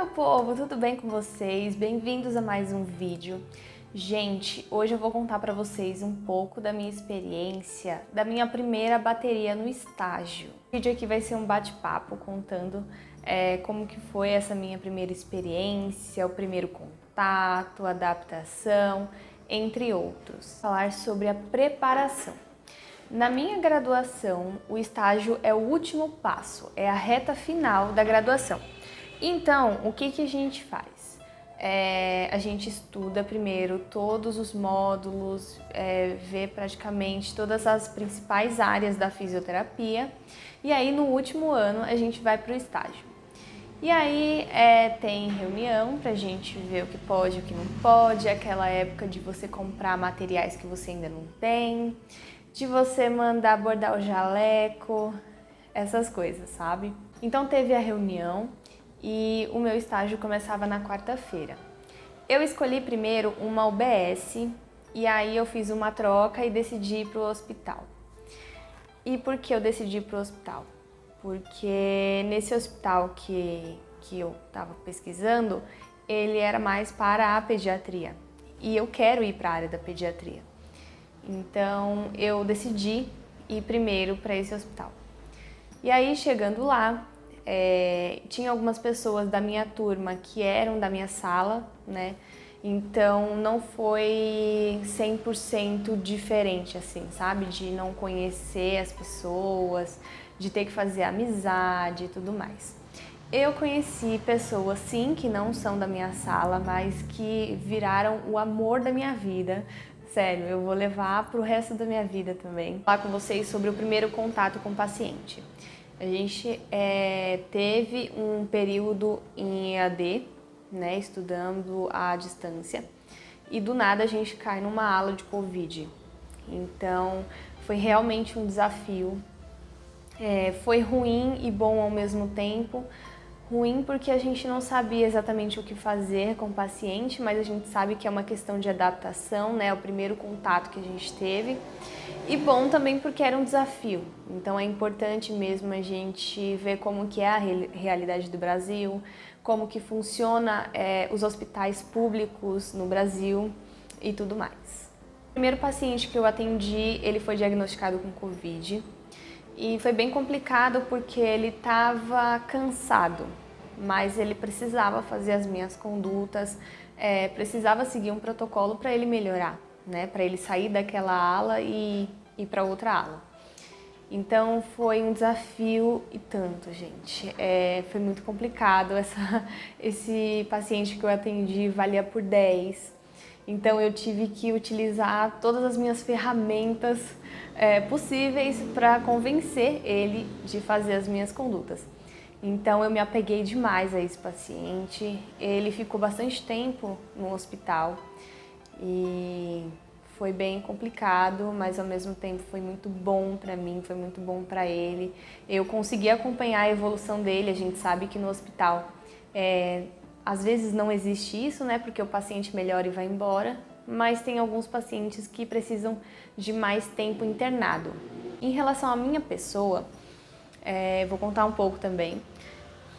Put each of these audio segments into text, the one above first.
meu povo, tudo bem com vocês? Bem-vindos a mais um vídeo. Gente, hoje eu vou contar para vocês um pouco da minha experiência, da minha primeira bateria no estágio. O vídeo aqui vai ser um bate-papo contando como que foi essa minha primeira experiência, o primeiro contato, adaptação, entre outros. Falar sobre a preparação. Na minha graduação, o estágio é o último passo, é a reta final da graduação. Então, o que a gente faz? A gente estuda primeiro todos os módulos, vê praticamente todas as principais áreas da fisioterapia e aí no último ano a gente vai para o estágio. E aí tem reunião pra gente ver o que pode e o que não pode, aquela época de você comprar materiais que você ainda não tem, de você mandar bordar o jaleco, essas coisas, sabe? Então teve a reunião e o meu estágio começava na quarta-feira. Eu escolhi primeiro uma UBS e aí eu fiz uma troca e decidi ir pro hospital. E por que eu decidi ir pro hospital? Porque nesse hospital que eu estava pesquisando, ele era mais para a pediatria e eu quero ir para a área da pediatria. Então eu decidi ir primeiro para esse hospital. E aí chegando lá, tinha algumas pessoas da minha turma que eram da minha sala, né? Então não foi 100% diferente assim, sabe? De não conhecer as pessoas, de ter que fazer amizade e tudo mais. Eu conheci pessoas sim que não são da minha sala, mas que viraram o amor da minha vida. Sério, eu vou levar pro resto da minha vida também. Falar com vocês sobre o primeiro contato com o paciente. A gente teve um período em EAD, né, estudando à distância, e do nada a gente cai numa aula de Covid. Então foi realmente um desafio. Foi ruim e bom ao mesmo tempo. Ruim porque a gente não sabia exatamente o que fazer com o paciente, mas a gente sabe que é uma questão de adaptação, né? É o primeiro contato que a gente teve. E bom também porque era um desafio. Então é importante mesmo a gente ver como que é a realidade do Brasil, como que funciona os hospitais públicos no Brasil e tudo mais. O primeiro paciente que eu atendi, ele foi diagnosticado com Covid. E foi bem complicado porque ele estava cansado, mas ele precisava fazer as minhas condutas, precisava seguir um protocolo para ele melhorar, né? Para ele sair daquela ala e ir para outra ala. Então foi um desafio e tanto, gente. Foi muito complicado. Esse paciente que eu atendi valia por 10. Então eu tive que utilizar todas as minhas ferramentas possíveis para convencer ele de fazer as minhas condutas. Então eu me apeguei demais a esse paciente, ele ficou bastante tempo no hospital e foi bem complicado, mas ao mesmo tempo foi muito bom para mim, foi muito bom para ele. Eu consegui acompanhar a evolução dele, a gente sabe que no hospital às vezes não existe isso, né, porque o paciente melhora e vai embora, mas tem alguns pacientes que precisam de mais tempo internado. Em relação à minha pessoa, vou contar um pouco também.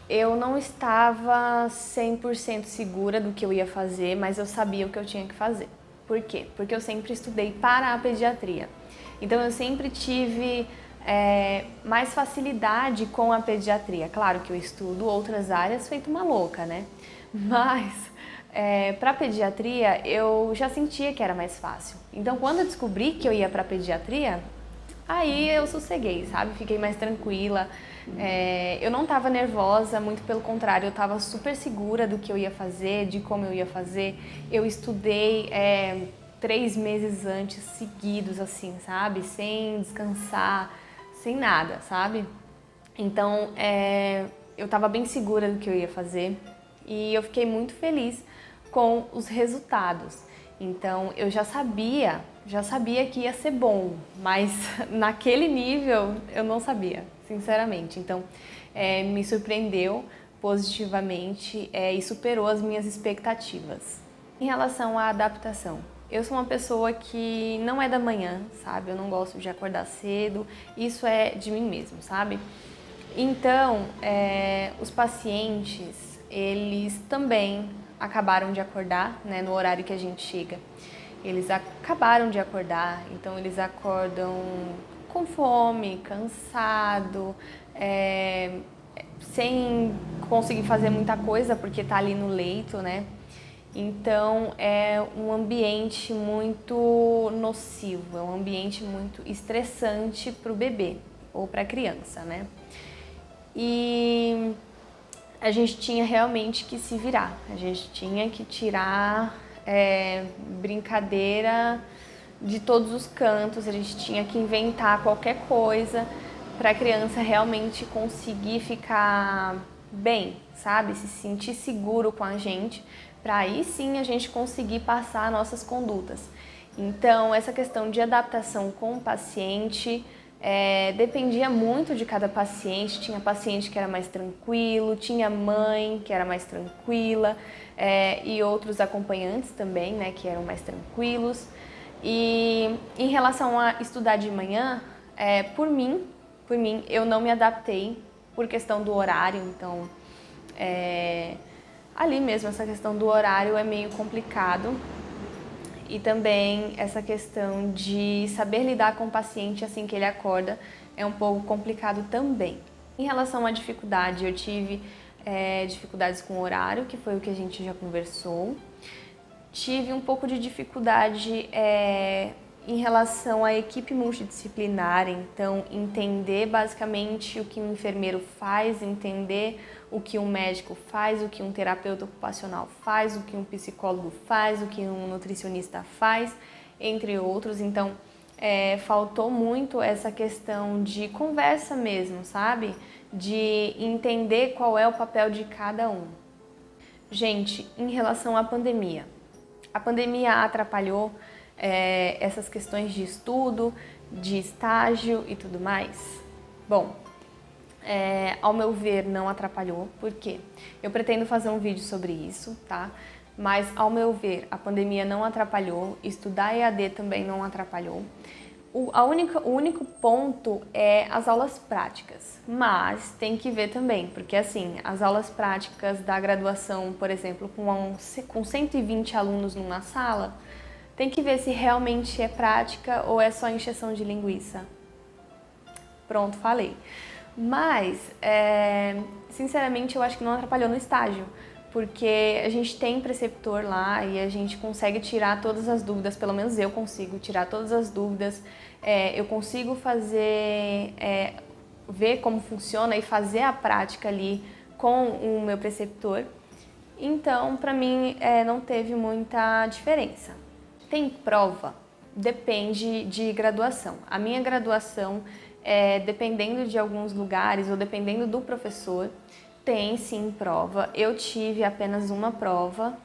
Eu não estava 100% segura do que eu ia fazer, mas eu sabia o que eu tinha que fazer. Por quê? Porque eu sempre estudei para a pediatria. Então eu sempre tive mais facilidade com a pediatria. Claro que eu estudo outras áreas feito uma louca, né? Mas para a pediatria eu já sentia que era mais fácil. Então quando eu descobri que eu ia para a pediatria, aí eu sosseguei, sabe? Fiquei mais tranquila. Eu não estava nervosa, muito pelo contrário, eu estava super segura do que eu ia fazer, de como eu ia fazer. Eu estudei 3 meses antes, seguidos, assim, sabe? Sem descansar, sem nada, sabe? Então, eu estava bem segura do que eu ia fazer e eu fiquei muito feliz com os resultados. Então, eu já sabia que ia ser bom, mas naquele nível eu não sabia, sinceramente. Então, me surpreendeu positivamente e superou as minhas expectativas. Em relação à adaptação, eu sou uma pessoa que não é da manhã, sabe? Eu não gosto de acordar cedo, isso é de mim mesmo, sabe? Então, os pacientes, eles também acabaram de acordar, né, no horário que a gente chega. Eles acabaram de acordar, então eles acordam com fome, cansado, sem conseguir fazer muita coisa porque tá ali no leito, né? Então é um ambiente muito nocivo, é um ambiente muito estressante para o bebê ou para a criança, né? E a gente tinha realmente que se virar, a gente tinha que tirar brincadeira de todos os cantos, a gente tinha que inventar qualquer coisa para a criança realmente conseguir ficar bem, sabe? Se sentir seguro com a gente, para aí sim a gente conseguir passar nossas condutas. Então, essa questão de adaptação com o paciente dependia muito de cada paciente. Tinha paciente que era mais tranquilo, tinha mãe que era mais tranquila e outros acompanhantes também, né, que eram mais tranquilos. E em relação a estudar de manhã, por mim, eu não me adaptei por questão do horário, então ali mesmo essa questão do horário é meio complicado. E também essa questão de saber lidar com o paciente assim que ele acorda é um pouco complicado também. Em relação à dificuldade, eu tive dificuldades com o horário, que foi o que a gente já conversou. Tive um pouco de dificuldade em relação à equipe multidisciplinar, então entender basicamente o que um enfermeiro faz, entender o que um médico faz, o que um terapeuta ocupacional faz, o que um psicólogo faz, o que um nutricionista faz, entre outros. Então, faltou muito essa questão de conversa mesmo, sabe? De entender qual é o papel de cada um. Gente, em relação à pandemia, a pandemia atrapalhou essas questões de estudo, de estágio e tudo mais? Bom, ao meu ver não atrapalhou, porque eu pretendo fazer um vídeo sobre isso, tá? Mas ao meu ver a pandemia não atrapalhou, estudar EAD também não atrapalhou. O único ponto é as aulas práticas, mas tem que ver também, porque assim, as aulas práticas da graduação, por exemplo, com 120 alunos numa sala, tem que ver se realmente é prática ou é só encheção de linguiça. Pronto, falei. Mas, sinceramente, eu acho que não atrapalhou no estágio, porque a gente tem preceptor lá e a gente consegue tirar todas as dúvidas, pelo menos eu consigo tirar todas as dúvidas, eu consigo fazer, ver como funciona e fazer a prática ali com o meu preceptor. Então, para mim, não teve muita diferença. Tem prova? Depende de graduação. A minha graduação, dependendo de alguns lugares ou dependendo do professor, tem sim prova. Eu tive apenas uma prova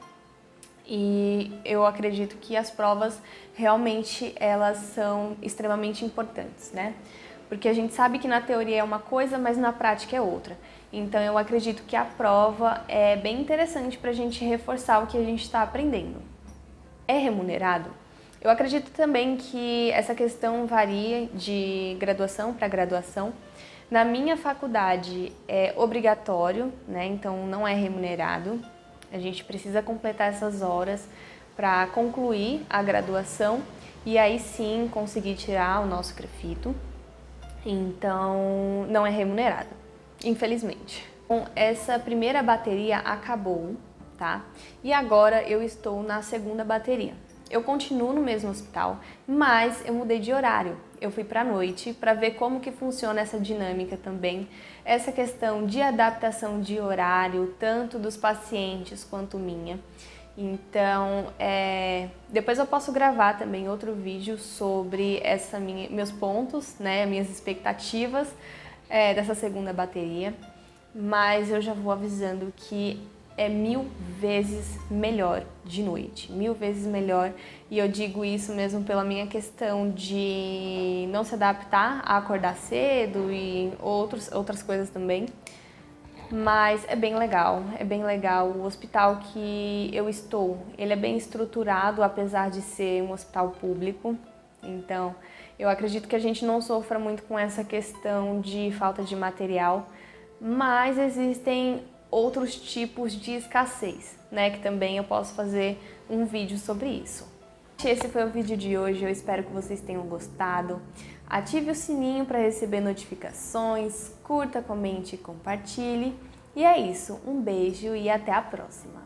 e eu acredito que as provas realmente elas são extremamente importantes, né? Porque a gente sabe que na teoria é uma coisa, mas na prática é outra. Então eu acredito que a prova é bem interessante para a gente reforçar o que a gente está aprendendo. É remunerado? Eu acredito também que essa questão varia de graduação para graduação. Na minha faculdade é obrigatório, né? Então não é remunerado. A gente precisa completar essas horas para concluir a graduação e aí sim conseguir tirar o nosso crefito. Então não é remunerado, infelizmente. Bom, essa primeira bateria acabou, tá? E agora eu estou na segunda bateria. Eu continuo no mesmo hospital, mas eu mudei de horário. Eu fui para a noite para ver como que funciona essa dinâmica também, essa questão de adaptação de horário, tanto dos pacientes quanto minha. Então, depois eu posso gravar também outro vídeo sobre meus pontos, né, minhas expectativas dessa segunda bateria, mas eu já vou avisando que é 1000 vezes melhor de noite, 1000 vezes melhor, e eu digo isso mesmo pela minha questão de não se adaptar a acordar cedo e outras coisas também, mas é bem legal, o hospital que eu estou, ele é bem estruturado, apesar de ser um hospital público, então eu acredito que a gente não sofra muito com essa questão de falta de material, mas existem outros tipos de escassez, né? Que também eu posso fazer um vídeo sobre isso. Esse foi o vídeo de hoje, eu espero que vocês tenham gostado. Ative o sininho para receber notificações, curta, comente e compartilhe. E é isso, um beijo e até a próxima!